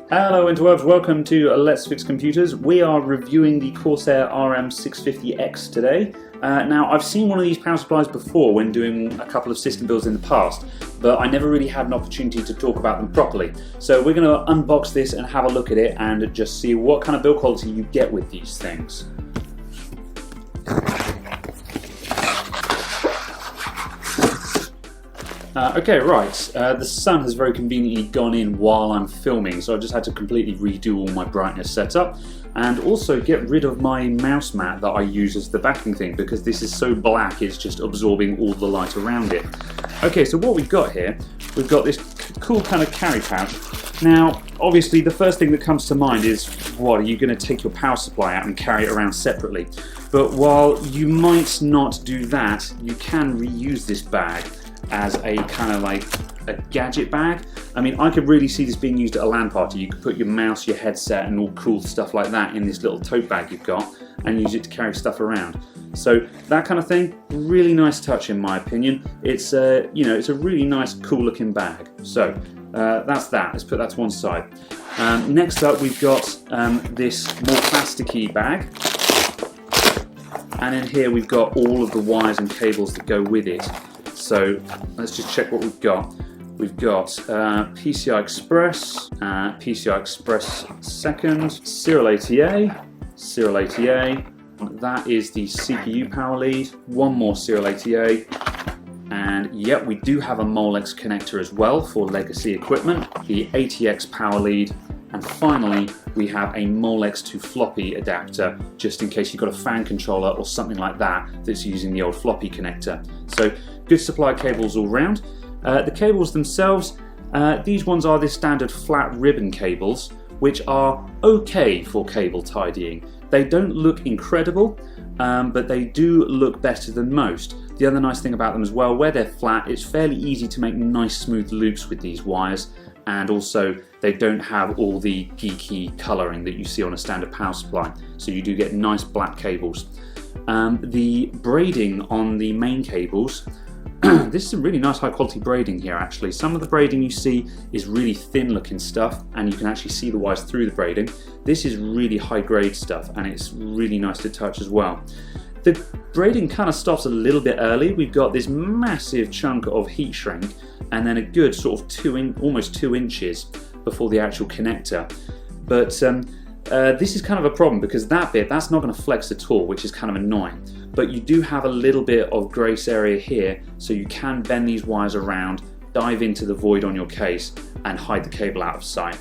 Hello interwebs, welcome to Let's Fix Computers. We are reviewing the Corsair RM650x today. Now I've seen one of these power supplies before when doing a couple of system builds in the past, but I never really had an opportunity to talk about them properly. So we're going to unbox this and have a look at it and just see what kind of build quality you get with these things. Okay, right, the sun has very conveniently gone in while I'm filming, so I've just had to completely redo all my brightness setup and also get rid of my mouse mat that I use as the backing thing because this is so black it's just absorbing all the light around it. Okay, so what we've got here, we've got this cool kind of carry pouch. Now, obviously the first thing that comes to mind is, what, are you going to take your power supply out and carry it around separately? But while you might not do that, you can reuse this bag as a kind of like a gadget bag. I mean, I could really see this being used at a LAN party. You could put your mouse, your headset and all cool stuff like that in this little tote bag you've got and use it to carry stuff around. So that kind of thing, really nice touch in my opinion. It's you know, it's a really nice cool looking bag. So that's that, let's put that to one side. Next up we've got this more plasticky bag, and in here we've got all of the wires and cables that go with it. So let's just check what we've got. We've got PCI Express, PCI Express second, serial ATA, serial ATA. That is the CPU power lead. One more serial ATA. And yep, we do have a Molex connector as well for legacy equipment. The ATX power lead. And finally, we have a Molex to floppy adapter, just in case you've got a fan controller or something like that that's using the old floppy connector. So good supply cables all round. The cables themselves, these ones are the standard flat ribbon cables, which are okay for cable tidying. They don't look incredible, but they do look better than most. The other nice thing about them as well, where they're flat, it's fairly easy to make nice smooth loops with these wires. And also they don't have all the geeky colouring that you see on a standard power supply, so you do get nice black cables. The braiding on the main cables, this is some really nice high quality braiding here actually. Some of the braiding you see is really thin looking stuff and you can actually see the wires through the braiding. This is really high grade stuff and it's really nice to touch as well. The braiding kind of stops a little bit early. We've got this massive chunk of heat shrink and then a good sort of almost 2 inches before the actual connector. But this is kind of a problem because that bit, that's not going to flex at all, which is kind of annoying. But you do have a little bit of grace area here, so you can bend these wires around, dive into the void on your case and hide the cable out of sight.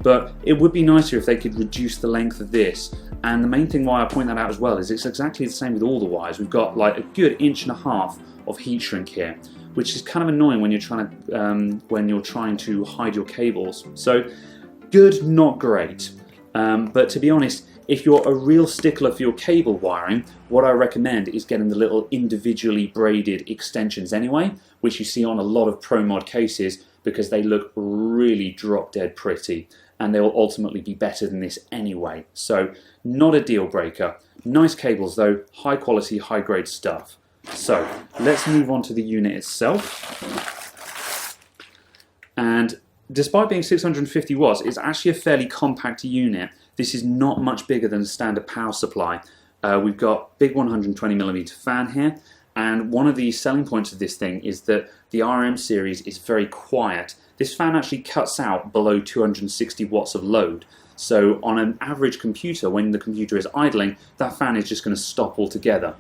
But it would be nicer if they could reduce the length of this. And the main thing why I point that out as well is it's exactly the same with all the wires. We've got like a good 1.5 inches of heat shrink here, which is kind of annoying when you're trying to hide your cables. So good, not great. But to be honest, if you're a real stickler for your cable wiring, what I recommend is getting the little individually braided extensions anyway, which you see on a lot of Pro Mod cases because they look really drop dead pretty. And they will ultimately be better than this anyway. So not a deal breaker. Nice cables though, high quality, high grade stuff. So let's move on to the unit itself. And despite being 650 watts, it's actually a fairly compact unit. This is not much bigger than a standard power supply. We've got big 120mm fan here. And one of the selling points of this thing is that the RM series is very quiet. This fan actually cuts out below 260 watts of load. So on an average computer, when the computer is idling, that fan is just going to stop altogether.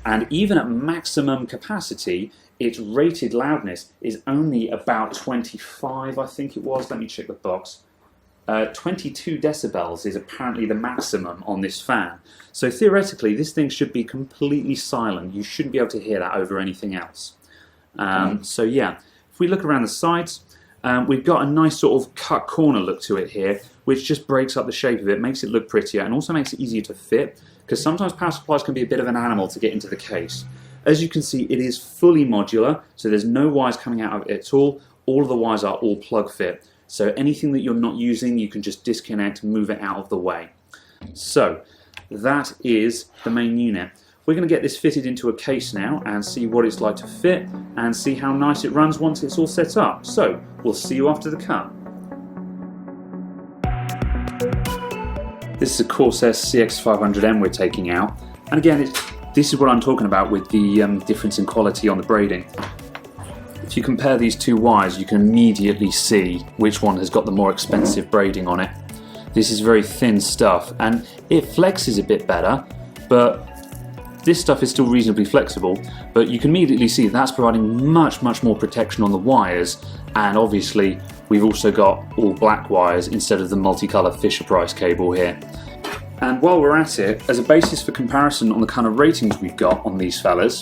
And even at maximum capacity, its rated loudness is only about 25, I think it was. Let me check the box. 22 decibels is apparently the maximum on this fan. So theoretically, this thing should be completely silent. You shouldn't be able to hear that over anything else. So yeah, if we look around the sides, we've got a nice sort of cut corner look to it here, which just breaks up the shape of it, makes it look prettier, and also makes it easier to fit, because sometimes power supplies can be a bit of an animal to get into the case. As you can see, it is fully modular, so there's no wires coming out of it at all. All of the wires are all plug fit. So anything that you're not using, you can just disconnect and move it out of the way. So that is the main unit. We're going to get this fitted into a case now and see what it's like to fit and see how nice it runs once it's all set up. So we'll see you after the cut. This is a Corsair CX500M we're taking out, and again this is what I'm talking about with the difference in quality on the braiding. If you compare these two wires, you can immediately see which one has got the more expensive braiding on it. This is very thin stuff and it flexes a bit better, but this stuff is still reasonably flexible, but you can immediately see that's providing much more protection on the wires, and obviously we've also got all black wires instead of the multicolour Fisher-Price cable here. And while we're at it, as a basis for comparison on the kind of ratings we've got on these fellas,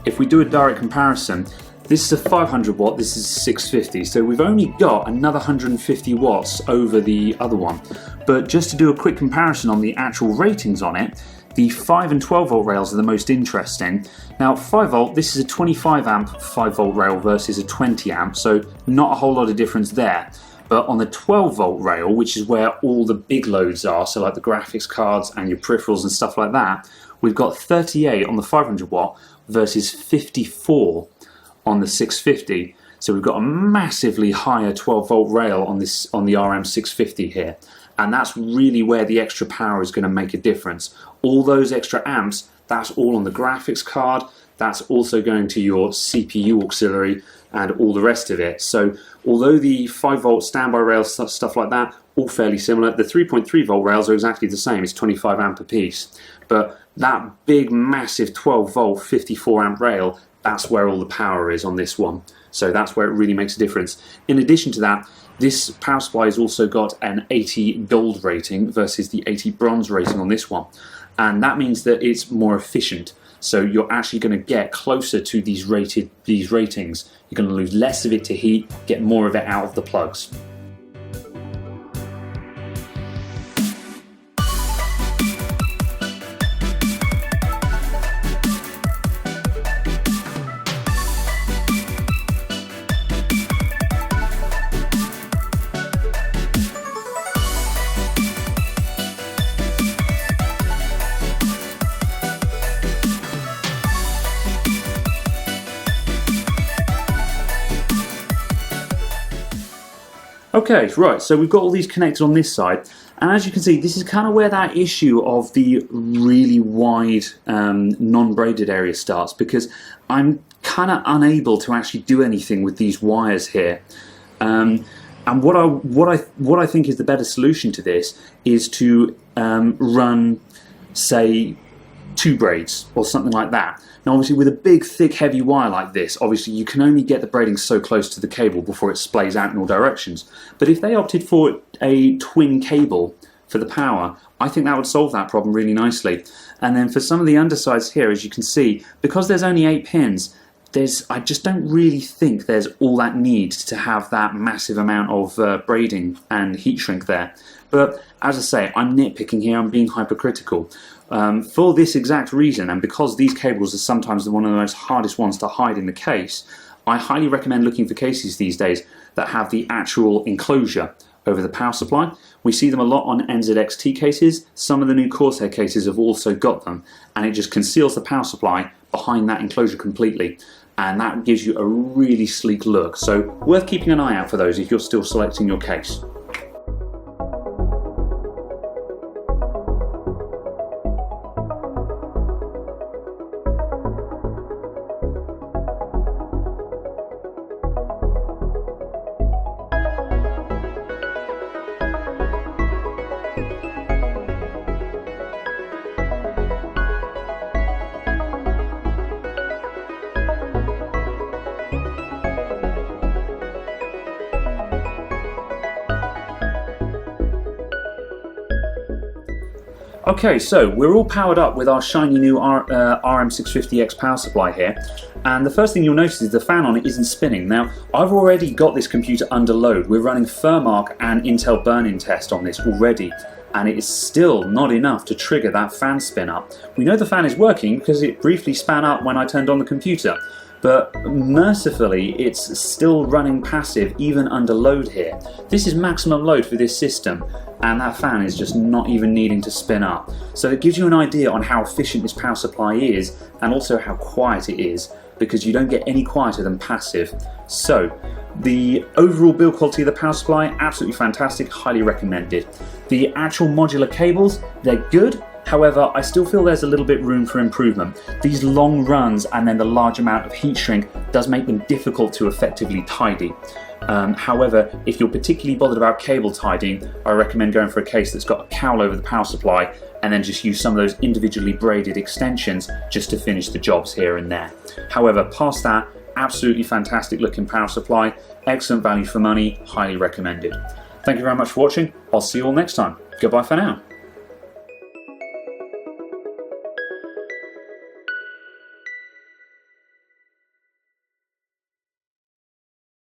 if we do a direct comparison, this is a 500 watt, this is a 650, so we've only got another 150 watts over the other one. But just to do a quick comparison on the actual ratings on it, the 5 and 12 volt rails are the most interesting. Now 5 volt, this is a 25 amp 5 volt rail versus a 20 amp, so not a whole lot of difference there. But on the 12 volt rail, which is where all the big loads are, so like the graphics cards and your peripherals and stuff like that, we've got 38 on the 500 watt versus 54 on the 650. So we've got a massively higher 12 volt rail on the RM650 here. And that's really where the extra power is going to make a difference. All those extra amps, that's all on the graphics card, that's also going to your CPU auxiliary and all the rest of it. So although the 5 volt standby rails, stuff like that, all fairly similar, the 3.3 volt rails are exactly the same, it's 25 amp a piece. But that big massive 12 volt 54 amp rail, that's where all the power is on this one. So that's where it really makes a difference. In addition to that, this power supply has also got an 80 gold rating versus the 80 bronze rating on this one. And that means that it's more efficient. So you're actually going to get closer to these ratings. You're going to lose less of it to heat, get more of it out of the plugs. Okay, right, so we've got all these connected on this side, and as you can see, this is kind of where that issue of the really wide non-braided area starts, because I'm kind of unable to actually do anything with these wires here. And what I think is the better solution to this is to run, say, 2 braids or something like that. Now obviously with a big thick heavy wire like this, obviously you can only get the braiding so close to the cable before it splays out in all directions. But if they opted for a twin cable for the power, I think that would solve that problem really nicely. And then for some of the undersides here, as you can see, because there's only 8 pins, I just don't really think there's all that need to have that massive amount of braiding and heat shrink there. But as I say, I'm nitpicking here, I'm being hypercritical. For this exact reason, and because these cables are sometimes one of the most hardest ones to hide in the case, I highly recommend looking for cases these days that have the actual enclosure over the power supply. We see them a lot on NZXT cases. Some of the new Corsair cases have also got them, and it just conceals the power supply behind that enclosure completely, and that gives you a really sleek look. So worth keeping an eye out for those if you're still selecting your case. Okay, so we're all powered up with our shiny new RM650x power supply here, and the first thing you'll notice is the fan on it isn't spinning. Now, I've already got this computer under load. We're running Firmark and Intel burn-in test on this already, and it is still not enough to trigger that fan spin up. We know the fan is working because it briefly span up when I turned on the computer, but mercifully it's still running passive even under load here. This is maximum load for this system, and that fan is just not even needing to spin up. So it gives you an idea on how efficient this power supply is, and also how quiet it is, because you don't get any quieter than passive. So the overall build quality of the power supply, absolutely fantastic, highly recommended. The actual modular cables, they're good. However, I still feel there's a little bit room for improvement. These long runs and then the large amount of heat shrink does make them difficult to effectively tidy. However, if you're particularly bothered about cable tidying, I recommend going for a case that's got a cowl over the power supply, and then just use some of those individually braided extensions just to finish the jobs here and there. However, past that, absolutely fantastic looking power supply, excellent value for money, highly recommended. Thank you very much for watching. I'll see you all next time. Goodbye for now.